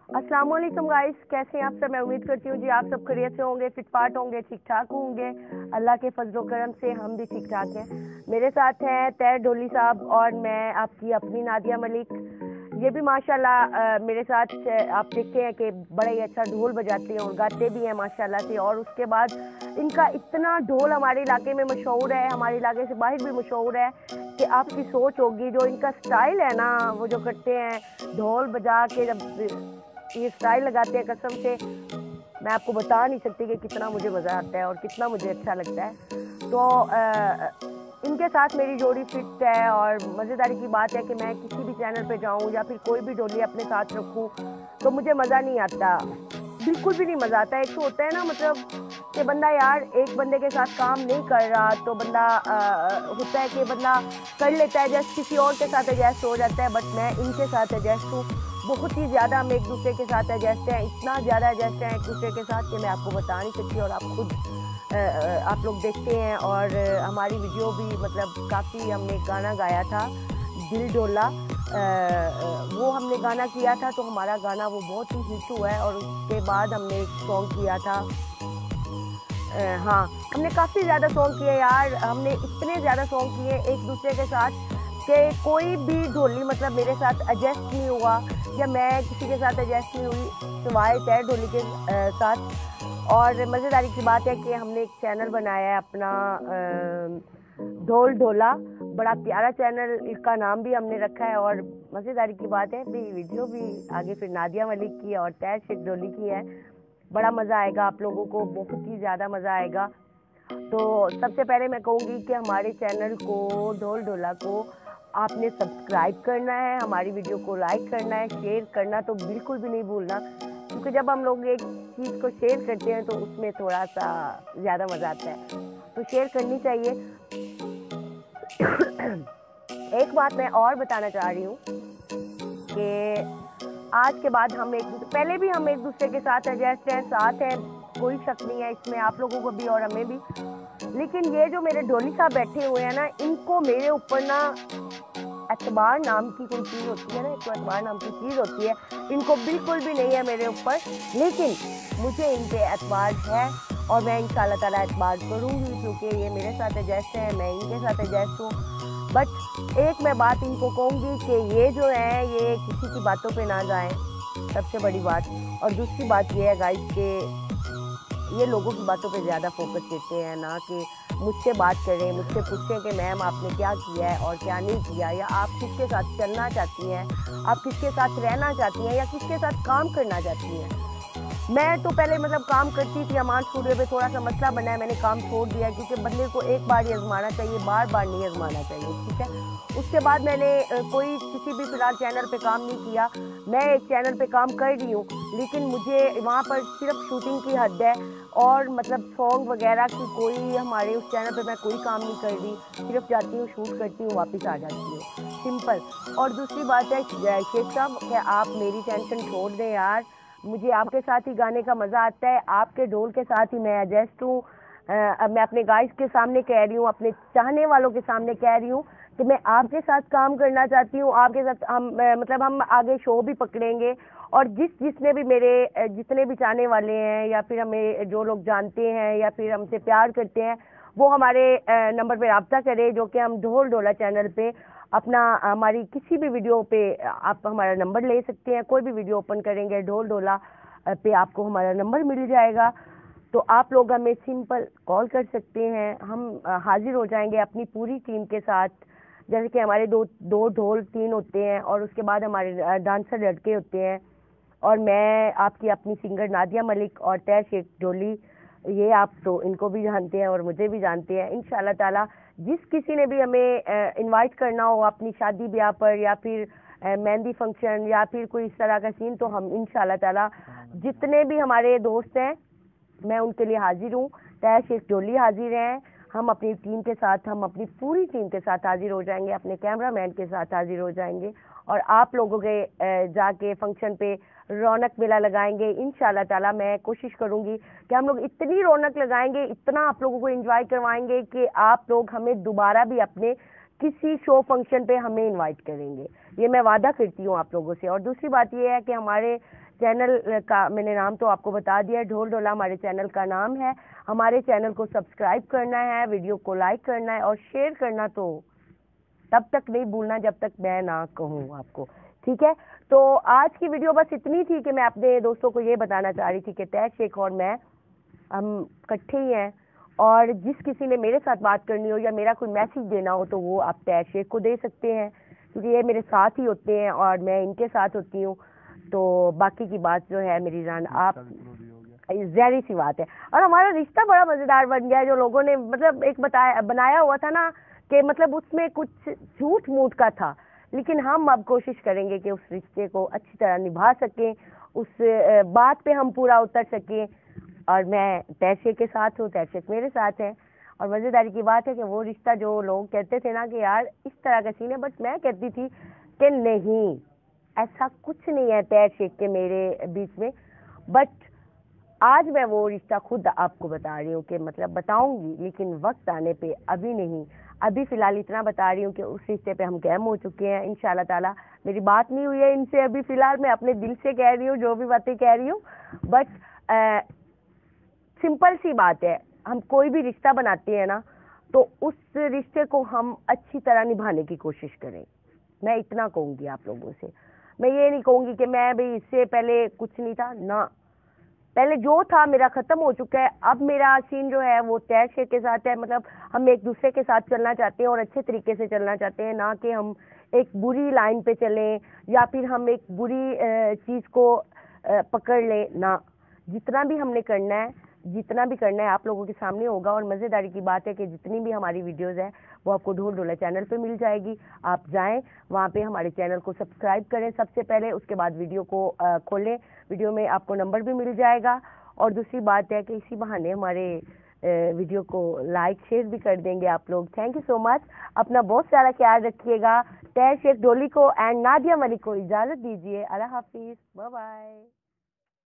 अस्सलाम वालेकुम गाइस, कैसे हैं आप सब। मैं उम्मीद करती हूँ जी आप सब खैरियत से होंगे, फिटफाट होंगे, ठीक ठाक होंगे। अल्लाह के फजलो करम से हम भी ठीक ठाक हैं। मेरे साथ हैं तैर डोली साहब और मैं आपकी अपनी नादिया मलिक। ये भी माशाल्लाह मेरे साथ आप देखते हैं कि बड़ा ही अच्छा ढोल बजाते हैं और गाते भी हैं माशाल्लाह से। और उसके बाद इनका इतना ढोल हमारे इलाके में मशहूर है, हमारे इलाके से बाहर भी मशहूर है कि आपकी सोच होगी जो इनका स्टाइल है ना, वो जो करते हैं ढोल बजा के, जब ये स्टाइल लगाते हैं कसम से मैं आपको बता नहीं सकती कि कितना मुझे मज़ा आता है और कितना मुझे अच्छा लगता है। तो इनके साथ मेरी जोड़ी फिट है और मज़ेदारी की बात है कि मैं किसी भी चैनल पे जाऊं या फिर कोई भी डोली अपने साथ रखूं तो मुझे मज़ा नहीं आता, बिल्कुल भी नहीं मज़ा आता। एक तो होता है ना, मतलब कि बंदा यार एक बंदे के साथ काम नहीं कर रहा तो बंदा होता है कि बंदा कर लेता है, जैसे किसी और के साथ एडजस्ट हो जाता है। बट मैं इनके साथ एडजस्ट हूँ, बहुत ही ज़्यादा हम एक दूसरे के साथ एडजस्ट हैं, इतना ज़्यादा एडजस्ट हैं एक दूसरे के साथ कि मैं आपको बता नहीं सकती। और आप खुद आप लोग देखते हैं और हमारी वीडियो भी मतलब काफ़ी, हमने गाना गाया था दिल डोला, वो हमने गाना किया था तो हमारा गाना वो बहुत ही हिट हुआ है। और उसके बाद हमने एक सॉन्ग किया था, हाँ हमने काफ़ी ज़्यादा सॉन्ग किए यार, हमने इतने ज़्यादा सॉन्ग किए एक दूसरे के साथ कि कोई भी ढोली मतलब मेरे साथ एडजस्ट नहीं हुआ या मैं किसी के साथ एडजस्ट नहीं हुई सिवाय तैर ढोली के साथ। और मज़ेदारी की बात है कि हमने एक चैनल बनाया है अपना ढोल ढोला, बड़ा प्यारा चैनल, इसका नाम भी हमने रखा है। और मज़ेदारी की बात है भी वीडियो भी आगे फिर नादिया मलिक की और तैर शेख ढोली की है। बड़ा मज़ा आएगा आप लोगों को, बहुत ही ज़्यादा मज़ा आएगा। तो सबसे पहले मैं कहूँगी कि हमारे चैनल को ढोल ढोला को आपने सब्सक्राइब करना है, हमारी वीडियो को लाइक करना है, शेयर करना तो बिल्कुल भी नहीं भूलना, क्योंकि जब हम लोग एक चीज़ को शेयर करते हैं तो उसमें थोड़ा सा ज़्यादा मज़ा आता है, तो शेयर करनी चाहिए। एक बात मैं और बताना चाह रही हूँ कि आज के बाद हम पहले भी हम एक दूसरे के साथ एडजस्ट हैं, साथ हैं, कोई शक नहीं है इसमें, आप लोगों को भी और हमें भी। लेकिन ये जो मेरे डोली साहब बैठे हुए हैं ना, इनको मेरे ऊपर ना एतबार नाम की कोई चीज़ होती है ना, एक एतबार नाम की चीज़ होती है, इनको बिल्कुल भी नहीं है मेरे ऊपर। लेकिन मुझे इन पे एतबार है और मैं इंशाल्लाह ताला एतबार करूँगी, क्योंकि ये मेरे साथ एडजस्ट है, मैं इनके साथ एडजस्ट हूँ। बट एक मैं बात इनको कहूँगी कि ये जो है ये किसी की बातों पे ना जाएं, सबसे बड़ी बात। और दूसरी बात ये है गाइस कि ये लोगों की बातों पे ज़्यादा फोकस देते हैं, ना कि मुझसे बात करें, मुझसे पूछें कि मैम आपने क्या किया है और क्या नहीं किया, या आप किसके साथ चलना चाहती हैं, आप किसके साथ रहना चाहती हैं, या किसके साथ काम करना चाहती हैं। मैं तो पहले मतलब काम करती थी अमान स्टूडियो पे, थोड़ा सा मसला बना है, मैंने काम छोड़ दिया क्योंकि बंदे को एक बार ही आजमाना चाहिए, बार बार नहीं आजमाना चाहिए, ठीक है। उसके बाद मैंने कोई किसी भी फिलहाल चैनल पे काम नहीं किया। मैं एक चैनल पे काम कर रही हूँ लेकिन मुझे वहाँ पर सिर्फ शूटिंग की हद है और मतलब सॉन्ग वगैरह की कोई, हमारे उस चैनल पे मैं कोई काम नहीं कर रही, सिर्फ जाती हूँ, शूट करती हूँ, वापस आ जाती हूँ, सिंपल। और दूसरी बात है शेख साहब कि आप मेरी टेंशन छोड़ दें यार, मुझे आपके साथ ही गाने का मज़ा आता है, आपके ढोल के साथ ही मैं एडजस्ट हूँ। अब मैं अपने गाइस के सामने कह रही हूँ, अपने चाहने वालों के सामने कह रही हूँ कि मैं आपके साथ काम करना चाहती हूँ, आपके साथ हम मतलब हम आगे शो भी पकड़ेंगे। और जिसने भी मेरे जितने भी चाहने वाले हैं या फिर हमें जो लोग जानते हैं या फिर हमसे प्यार करते हैं, वो हमारे नंबर पे रब्ता करें, जो कि हम ढोल ढोला चैनल पे अपना, हमारी किसी भी वीडियो पे आप हमारा नंबर ले सकते हैं। कोई भी वीडियो ओपन करेंगे ढोल ढोला पे आपको हमारा नंबर मिल जाएगा, तो आप लोग हमें सिंपल कॉल कर सकते हैं, हम हाजिर हो जाएंगे अपनी पूरी टीम के साथ। जैसे कि हमारे दो दो ढोल तीन होते हैं और उसके बाद हमारे डांसर लड़के होते हैं, और मैं आपकी अपनी सिंगर नादिया मलिक और तैर शेख ढोली, ये आप तो इनको भी जानते हैं और मुझे भी जानते हैं। इंशाल्लाह ताला जिस किसी ने भी हमें इनवाइट करना हो अपनी शादी ब्याह पर या फिर मेहंदी फंक्शन या फिर कोई इस तरह का सीन, तो हम इंशाल्लाह ताला जितने भी हमारे दोस्त हैं मैं उनके लिए हाजिर हूँ। तैर शेख ढोली हाजिर हैं, हम अपनी टीम के साथ, हम अपनी पूरी टीम के साथ हाजिर हो जाएंगे, अपने कैमरामैन के साथ हाजिर हो जाएंगे और आप लोगों के जाके फंक्शन पे रौनक मेला लगाएंगे। इंशाल्लाह ताला मैं कोशिश करूंगी कि हम लोग इतनी रौनक लगाएंगे, इतना आप लोगों को एंजॉय करवाएंगे कि आप लोग हमें दोबारा भी अपने किसी शो फंक्शन पे हमें इनवाइट करेंगे, ये मैं वादा करती हूँ आप लोगों से। और दूसरी बात ये है कि हमारे चैनल का मैंने नाम तो आपको बता दिया है, ढोल ढोला हमारे चैनल का नाम है। हमारे चैनल को सब्सक्राइब करना है, वीडियो को लाइक करना है और शेयर करना तो तब तक नहीं भूलना जब तक मैं ना कहूँ आपको, ठीक है। तो आज की वीडियो बस इतनी थी कि मैं अपने दोस्तों को ये बताना चाह रही थी कि तैश शेख और मैं हम इकट्ठे ही हैं, और जिस किसी ने मेरे साथ बात करनी हो या मेरा कोई मैसेज देना हो तो वो आप तैश शेख को दे सकते हैं, क्योंकि ये मेरे साथ ही होते हैं और मैं इनके साथ होती हूँ। तो बाकी की बात जो है मेरी जान, आप जहरी सी बात है। और हमारा रिश्ता बड़ा मजेदार बन गया है, जो लोगों ने मतलब एक बनाया हुआ था ना कि मतलब उसमें कुछ झूठ मूठ का था, लेकिन हम अब कोशिश करेंगे कि उस रिश्ते को अच्छी तरह निभा सकें, उस बात पे हम पूरा उतर सकें। और मैं तैश शेख के साथ हूँ, तैश शेख मेरे साथ है। और मजेदारी की बात है कि वो रिश्ता जो लोग कहते थे ना कि यार इस तरह का सीन है, बट मैं कहती थी कि नहीं, ऐसा कुछ नहीं है तैश शेख के मेरे बीच में। बट आज मैं वो रिश्ता खुद आपको बता रही हूँ कि मतलब बताऊंगी, लेकिन वक्त आने पे, अभी नहीं। अभी फिलहाल इतना बता रही हूँ कि उस रिश्ते पे हम कायम हो चुके हैं इंशाल्लाह ताला। मेरी बात नहीं हुई है इनसे अभी फिलहाल, मैं अपने दिल से कह रही हूँ जो भी बातें कह रही हूँ। बट सिंपल सी बात है, हम कोई भी रिश्ता बनाते हैं ना तो उस रिश्ते को हम अच्छी तरह निभाने की कोशिश करें। मैं इतना कहूँगी आप लोगों से। मैं ये नहीं कहूँगी कि मैं भाई इससे पहले कुछ नहीं था ना, पहले जो था मेरा खत्म हो चुका है। अब मेरा सीन जो है वो तैश शेख के साथ है, मतलब हम एक दूसरे के साथ चलना चाहते हैं और अच्छे तरीके से चलना चाहते हैं, ना कि हम एक बुरी लाइन पे चलें या फिर हम एक बुरी चीज़ को पकड़ लें ना। जितना भी हमने करना है, जितना भी करना है आप लोगों के सामने होगा। और मज़ेदारी की बात है कि जितनी भी हमारी वीडियोस है वो आपको ढोल ढोला चैनल पे मिल जाएगी। आप जाएं वहाँ पे हमारे चैनल को सब्सक्राइब करें सबसे पहले, उसके बाद वीडियो को खोलें, वीडियो में आपको नंबर भी मिल जाएगा। और दूसरी बात है कि इसी बहाने हमारे वीडियो को लाइक शेयर भी कर देंगे आप लोग। Thank you so much. अपना बहुत सारा ख्याल रखिएगा। तैश शेख डोली को एंड नादिया मलिक को इजाज़त दीजिए। अल्लाह हाफिज़, बाय बाय।